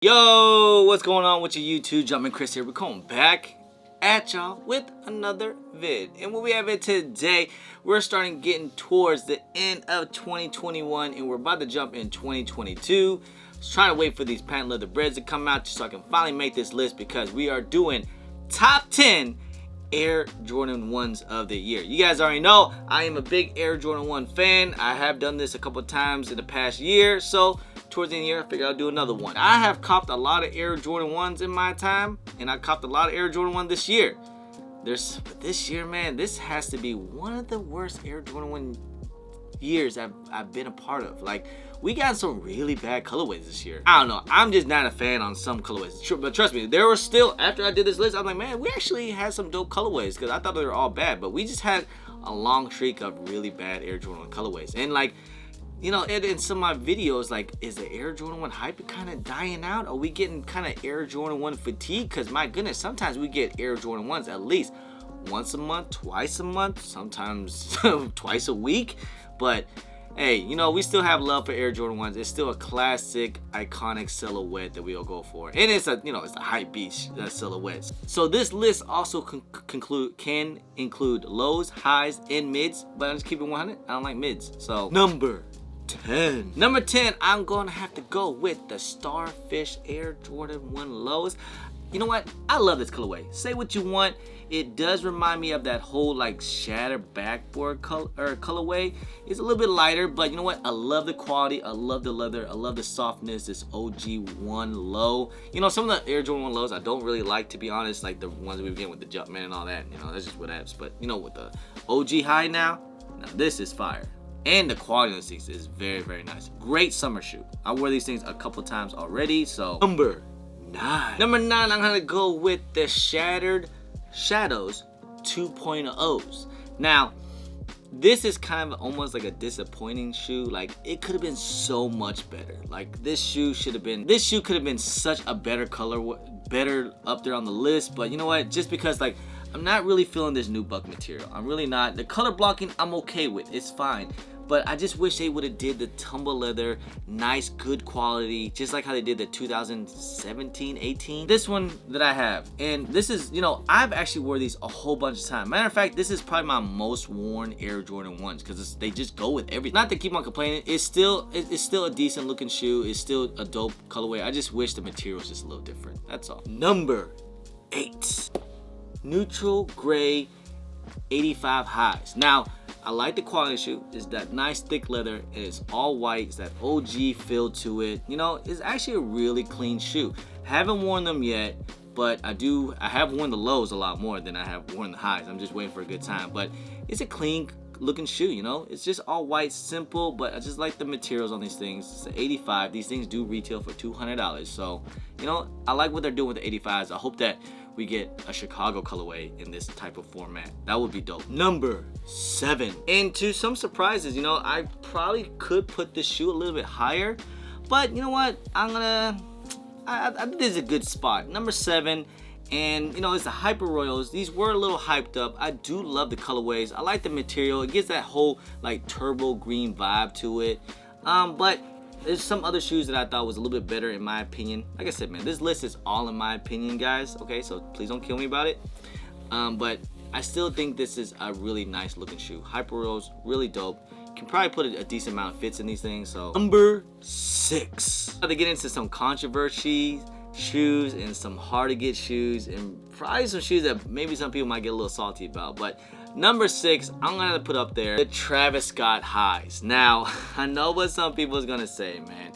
Yo, what's going on with your YouTube? Jumpman Chris here. We're coming back at y'all with another vid. And what we have it today, we're starting getting towards the end of 2021 and we're about to jump in 2022. I was trying to wait for these patent leather breads to come out just so I can finally make this list because we are doing top 10 Air Jordan 1s of the year. You guys already know I am a big Air Jordan 1 fan. I have done this a couple times in the past year, so towards the end of the year I figured I'll do another one. I have copped a lot of Air Jordan 1s in my time, and I copped a lot of Air Jordan 1 this year. But this year, man, this has to be one of the worst Air Jordan 1 years I've been a part of. Like, we got some really bad colorways this year. I don't know, I'm just not a fan on some colorways, but trust me, there were still, after I did this list, I'm like, man, we actually had some dope colorways because I thought they were all bad, but we just had a long streak of really bad Air Jordan 1 colorways. And like, you know, in some of my videos, like, is the Air Jordan 1 hype kind of dying out? Are we getting kind of Air Jordan 1 fatigue? Because my goodness, sometimes we get Air Jordan 1s at least once a month, twice a month, sometimes twice a week. But hey, you know, we still have love for Air Jordan 1s. It's still a classic, iconic silhouette that we'll go for. And it's a, you know, it's a hype beast silhouette. So this list also can include lows, highs, and mids, but I'm just keeping 100. I don't like mids. So number 10. Number 10, I'm gonna have to go with the Starfish Air Jordan 1 lows. You know what? I love this colorway. Say what you want. It does remind me of that whole like shattered backboard colorway. It's a little bit lighter, but you know what? I love the quality. I love the leather. I love the softness. This OG1 low. You know, some of the Air Jordan 1 lows I don't really like, to be honest. Like the ones we've getting with the Jumpman and all that. You know, that's just what happens. But you know, with the OG high now this is fire. And the quality of these things is very, very nice. Great summer shoe. I wore these things a couple times already. So Number 9, I'm gonna go with the Shattered Shadows 2.0s. Now, this is kind of almost like a disappointing shoe. Like, it could have been so much better. Like, this shoe could have been such a better color, better up there on the list. But you know what? Just because, like, I'm not really feeling this nubuck material. I'm really not. The color blocking, I'm okay with. It's fine. But I just wish they would have did the tumble leather, nice, good quality, just like how they did the 2017-18. This one that I have, and this is, you know, I've actually wore these a whole bunch of times. Matter of fact, this is probably my most worn Air Jordan 1s because they just go with everything. Not to keep on complaining, it's still a decent looking shoe. It's still a dope colorway. I just wish the material was just a little different. That's all. Number 8, neutral gray 85 highs. Now, I like the quality of the shoe. It's that nice thick leather and it's all white. It's that OG feel to it. You know, it's actually a really clean shoe. Haven't worn them yet, but I have worn the lows a lot more than I have worn the highs. I'm just waiting for a good time. But it's a clean looking shoe, you know? It's just all white, simple, but I just like the materials on these things. It's an 85. These things do retail for $200. So, you know, I like what they're doing with the 85s. I hope that we get a Chicago colorway in this type of format. That would be dope. Number 7. And to some surprises, you know, I probably could put this shoe a little bit higher, but you know what? I think this is a good spot. Number 7. And you know, it's the Hyper Royals. These were a little hyped up. I do love the colorways. I like the material. It gives that whole like turbo green vibe to it. But there's some other shoes that I thought was a little bit better in my opinion. Like I said, man, this list is all in my opinion, guys. Okay, so please don't kill me about it. But I still think this is a really nice looking shoe. Hyper Royals, really dope. Can probably put a decent amount of fits in these things. So number 6. To get into some controversy shoes and some hard to get shoes and probably some shoes that maybe some people might get a little salty about. But number 6, I'm gonna have to put up there the Travis Scott highs. Now, I know what some people is gonna say, man.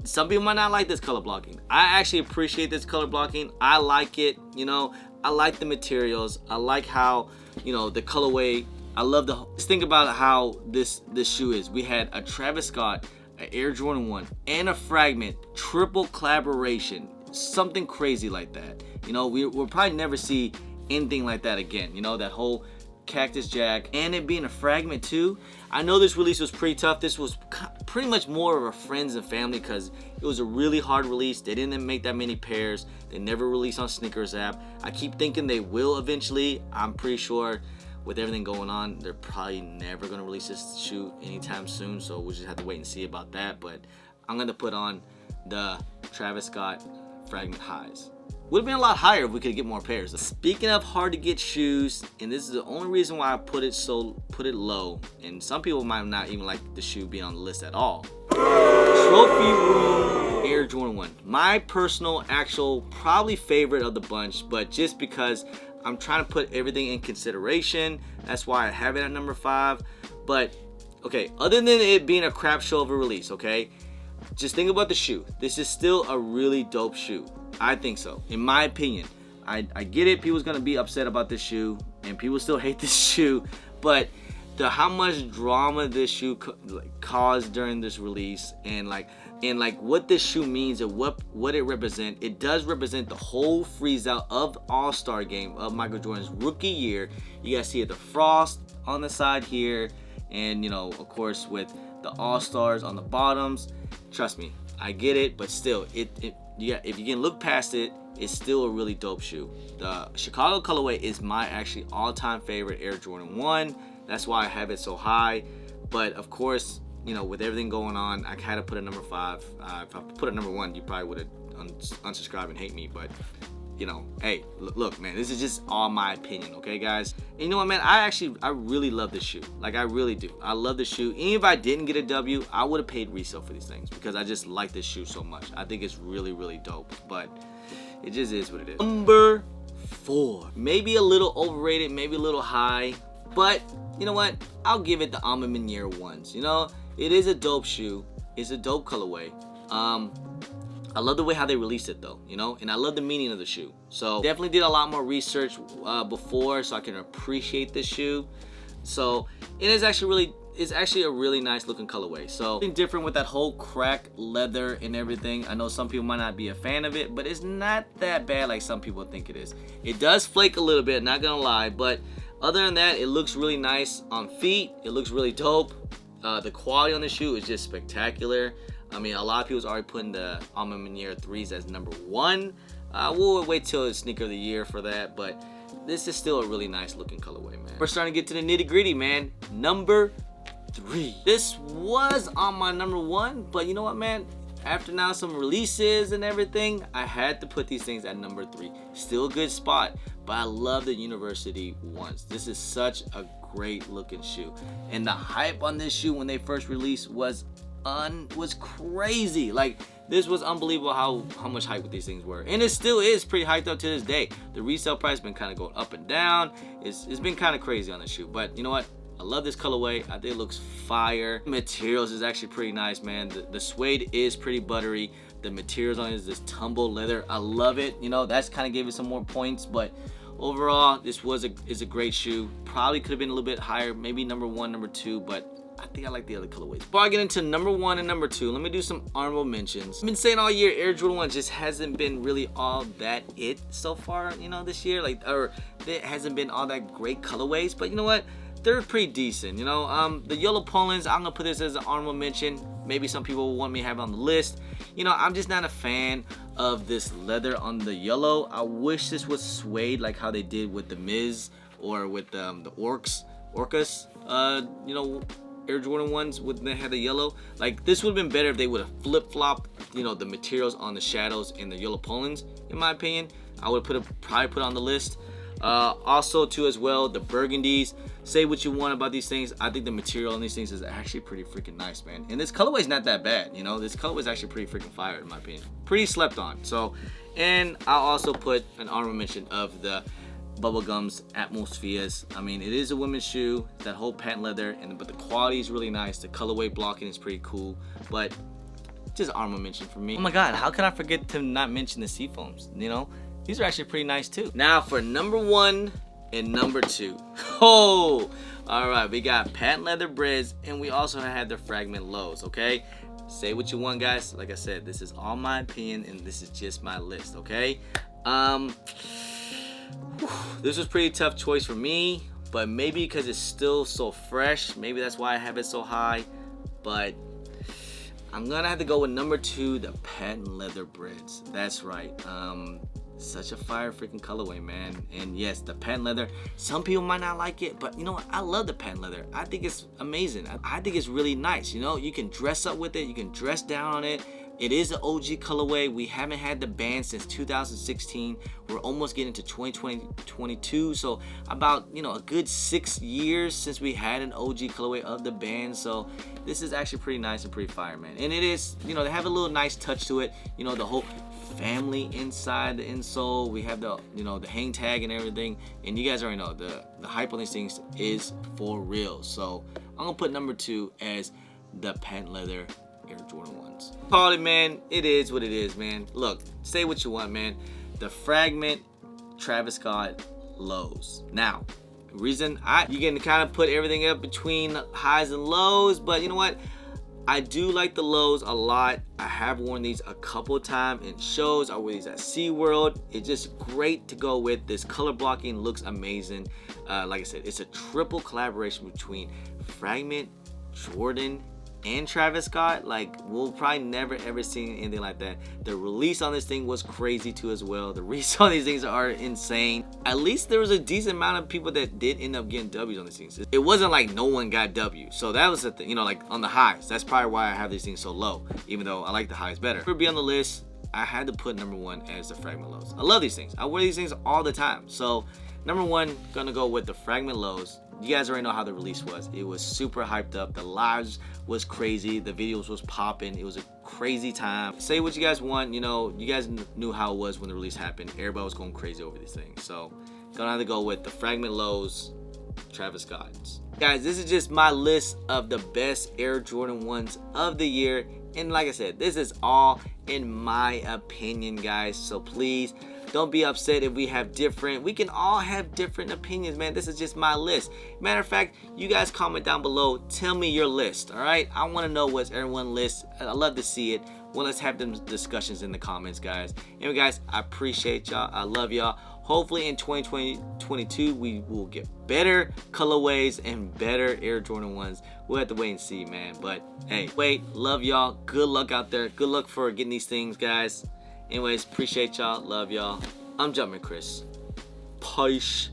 Some people might not like this color blocking. I actually appreciate this color blocking. I like it, you know. I like the materials. I like how, you know, the colorway. I love just think about how this shoe is. We had a Travis Scott, an Air Jordan 1, and a Fragment triple collaboration. Something crazy like that. You know, we'll probably never see anything like that again. You know, that whole Cactus Jack and it being a Fragment too. I know this release was pretty tough. This was pretty much more of a friends and family because it was a really hard release. They didn't make that many pairs. They never released on Snickers app. I keep thinking they will eventually. I'm pretty sure with everything going on, they're probably never going to release this shoe anytime soon, so we'll just have to wait and see about that. But I'm going to put on the Travis Scott Fragment highs. Would have been a lot higher if we could get more pairs. Speaking of hard to get shoes, and this is the only reason why I put it low, and some people might not even like the shoe being on the list at all. Trophy Room Air Jordan 1. My personal, actual, probably favorite of the bunch, but just because I'm trying to put everything in consideration, that's why I have it at number 5. But okay, other than it being a crap show of a release, okay, just think about the shoe. This is still a really dope shoe. I think so, in my opinion. I get it, people's gonna be upset about this shoe, and people still hate this shoe, but how much drama this shoe caused during this release, and what this shoe means and what it represents. It does represent the whole freeze out of All-Star game of Michael Jordan's rookie year. You guys see it, the frost on the side here, and you know, of course, with the All-Stars on the bottoms. Trust me, I get it, but still, yeah, if you can look past it, it's still a really dope shoe. The Chicago colorway is my actually all-time favorite Air Jordan 1. That's why I have it so high. But of course, you know, with everything going on, I had to put it number 5. If I put it number 1, you probably would have unsubscribed and hate me. But you know, hey, look, man, this is just all my opinion, okay, guys? And you know what, man? I really love this shoe. Like, I really do. I love this shoe. Even if I didn't get a W, I would have paid resale for these things because I just like this shoe so much. I think it's really, really dope. But it just is what it is. Number 4. Maybe a little overrated, maybe a little high. But you know what? I'll give it the Alma Meniere ones. You know, it is a dope shoe. It's a dope colorway. I love the way how they released it though, you know, and I love the meaning of the shoe. So definitely did a lot more research before so I can appreciate this shoe. So it is actually a really nice looking colorway. So something different with that whole crack leather and everything. I know some people might not be a fan of it, but it's not that bad like some people think it is. It does flake a little bit, not gonna lie, but other than that, it looks really nice on feet. It looks really dope. The quality on the shoe is just spectacular. I mean, a lot of people's already putting the Alma Meniere 3s as number 1. We'll wait till it's sneaker of the year for that, but this is still a really nice looking colorway, man. We're starting to get to the nitty gritty, man. Number 3. This was on my number 1, but you know what, man? After now some releases and everything, I had to put these things at number 3. Still a good spot, but I love the University ones. This is such a great looking shoe, and the hype on this shoe when they first released was crazy. Like, this was unbelievable how much hype these things were, and it still is pretty hyped up to this day. The resale price been kind of going up and down. It's been kind of crazy on the shoe, but you know what? I love this colorway. I think it looks fire. The materials is actually pretty nice, man. The suede is pretty buttery. The materials on it is this tumble leather. I love it. You know, that's kind of gave it some more points, but overall, this is a great shoe. Probably could have been a little bit higher, maybe number 1, number 2, but I think I like the other colorways. Before I get into number 1 and number 2, let me do some honorable mentions. I've been saying all year Air Jordan 1 just hasn't been really all that it so far, you know, this year. Like, or it hasn't been all that great colorways, but you know what? They're pretty decent, you know. The yellow Polans, I'm gonna put this as an honorable mention. Maybe some people will want me to have it on the list. You know, I'm just not a fan of this leather on the yellow. I wish this was suede like how they did with the Miz or with the Orcas, you know, Air Jordan 1s when they had the yellow. Like, this would have been better if they would have flip-flopped, you know, the materials on the shadows and the yellow Polans, in my opinion. I would probably put it on the list. Also too as well, the burgundies. Say what you want about these things, I think the material on these things is actually pretty freaking nice, man. And this colorway is not that bad, you know. This colorway is actually pretty freaking fire in my opinion. Pretty slept on. So, and I'll also put an honorable mention of the Bubblegums Atmospheres. I mean, it is a women's shoe, that whole patent leather, but the quality is really nice. The colorway blocking is pretty cool, but just honorable mention for me. Oh my god, how can I forget to not mention the Seafoams, you know? These are actually pretty nice too. Now for number 1 and number 2. Oh, all right, we got patent leather Briz, and we also had the Fragment Lows, okay? Say what you want, guys. Like I said, this is all my opinion, and this is just my list, okay? This was a pretty tough choice for me, but maybe because it's still so fresh, maybe that's why I have it so high, but I'm gonna have to go with number 2, the patent leather Briz. That's right. Such a fire freaking colorway, man. And yes, the patent leather, some people might not like it, but you know what? I love the patent leather. I think it's amazing. I think it's really nice, you know. You can dress up with it, you can dress down on it. It is an OG colorway. We haven't had the band since 2016. We're almost getting to 2022, so about, you know, a good 6 years since we had an OG colorway of the band. So this is actually pretty nice and pretty fire, man. And it is, you know, they have a little nice touch to it. You know, the whole family inside the insole. We have the, you know, the hang tag and everything. And you guys already know the hype on these things is for real. So I'm gonna put number 2 as the patent leather Air Jordan 1s. Call it, man. It is what it is, man. Look, say what you want, man. The Fragment Travis Scott lows. Now, reason you can kind of put everything up between highs and lows, but you know what? I do like the lows a lot. I have worn these a couple times in shows. I wear these at SeaWorld. It's just great to go with. This color blocking looks amazing. Like I said, it's a triple collaboration between Fragment, Jordan, and Travis Scott. Like, we'll probably never ever see anything like that. The release on this thing was crazy too as well. The release on these things are insane. At least there was a decent amount of people that did end up getting W's on these things. It wasn't like no one got W. So that was the thing, you know, like on the highs. That's probably why I have these things so low, even though I like the highs better. For be on the list, I had to put number 1 as the Fragment lows. I love these things. I wear these things all the time. So number 1, gonna go with the Fragment lows. You guys already know how the release was. It was super hyped up. The lives was crazy. The videos was popping. It was a crazy time. Say what you guys want. You know, you guys knew how it was when the release happened. Everybody was going crazy over these things. So, gonna have to go with the Fragment lows, Travis Scott's. Guys, this is just my list of the best Air Jordan 1s of the year. And like I said, this is all in my opinion, guys. So please, don't be upset if we have different. We can all have different opinions, man. This is just my list. Matter of fact, you guys comment down below. Tell me your list, all right? I want to know what's everyone's list. I love to see it. Well, let's have them discussions in the comments, guys. Anyway, guys, I appreciate y'all. I love y'all. Hopefully in 2022, we will get better colorways and better Air Jordan 1s. We'll have to wait and see, man. But hey, love y'all. Good luck out there. Good luck for getting these things, guys. Anyways, appreciate y'all. Love y'all. I'm Jumpman Chris. Peace.